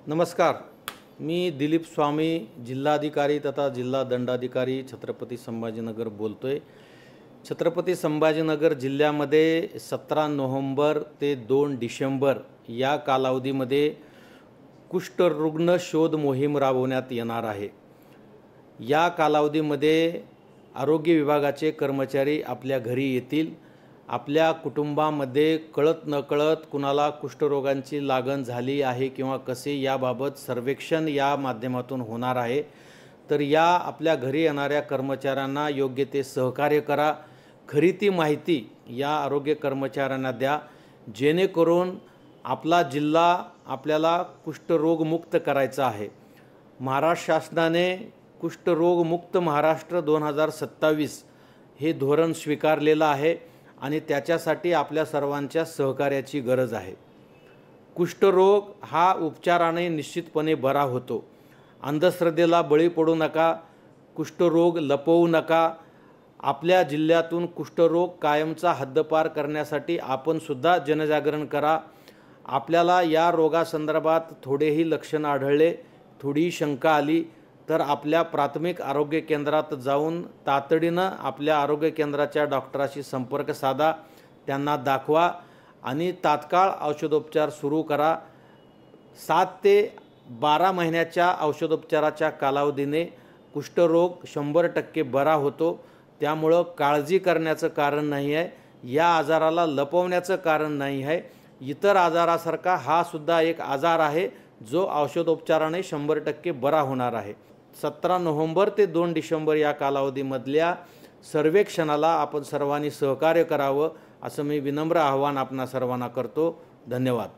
नमस्कार. मी दिलीप स्वामी, जिल्हाधिकारी तथा जिल्हा दंडाधिकारी छत्रपती संभाजीनगर बोलतोय. छत्रपती संभाजीनगर जिल्ह्यामध्ये 17 नोव्हेंबर ते 2 डिसेंबर या कालावधीमध्ये कुष्ठरुग्ण शोध मोहीम राबवण्यात येणार आहे. या कालावधीमध्ये आरोग्य विभागाचे कर्मचारी आपल्या घरी येतील. आपल्या कुटुंबामध्ये कळत नकळत कुणाला कुष्ठरोगांची लागण झाली आहे किंवा कसे याबाबत सर्वेक्षण या माध्यमातून होणार आहे. तर या आपल्या घरी येणाऱ्या कर्मचाऱ्यांना योग्य ते सहकार्य करा. खरी ती माहिती या आरोग्य कर्मचाऱ्यांना द्या, जेणेकरून आपला जिल्हा आपल्याला कुष्ठरोगमुक्त करायचा आहे. महाराष्ट्र शासनाने कुष्ठरोगमुक्त महाराष्ट्र 2027 हे धोरण स्वीकारलेलं आहे आणि त्याच्यासाठी आपल्या सर्वांच्या सहकार्याची गरज आहे. कुष्ठरोग हा उपचाराने निश्चितपणे बरा होतो. अंधश्रद्धेला बळी पडू नका. कुष्ठरोग लपवू नका. आपल्या जिल्ह्यातून कुष्ठरोग कायमचा हद्दपार करण्यासाठी आपण सुद्धा जनजागरण करा. आपल्याला या रोगासंदर्भात थोडेही लक्षण आढळले, थोडी शंका आली तर आपल्या प्राथमिक आरोग्य केंद्रात जाऊन तातडीनं आपल्या आरोग्य केंद्राच्या डॉक्टराशी संपर्क साधा, त्यांना दाखवा आणि तात्काळ औषधोपचार सुरू करा. 7 ते 12 महिन्याच्या औषधोपचाराच्या कालावधीने कुष्ठरोग 100% बरा होतो. त्यामुळं काळजी करण्याचं कारण नाही आहे. या आजाराला लपवण्याचं कारण नाही आहे. इतर आजारासारखा हा सुद्धा एक आजार आहे जो औषधोपचाराने 100% बरा होणार आहे. 17 नोव्हेंबर ते 2 डिसेंबर या कालावधीमधल्या सर्वेक्षणाला आपण सर्वांनी सहकार्य करावं असं मी विनम्र आवाहन आपणा सर्वांना करतो. धन्यवाद.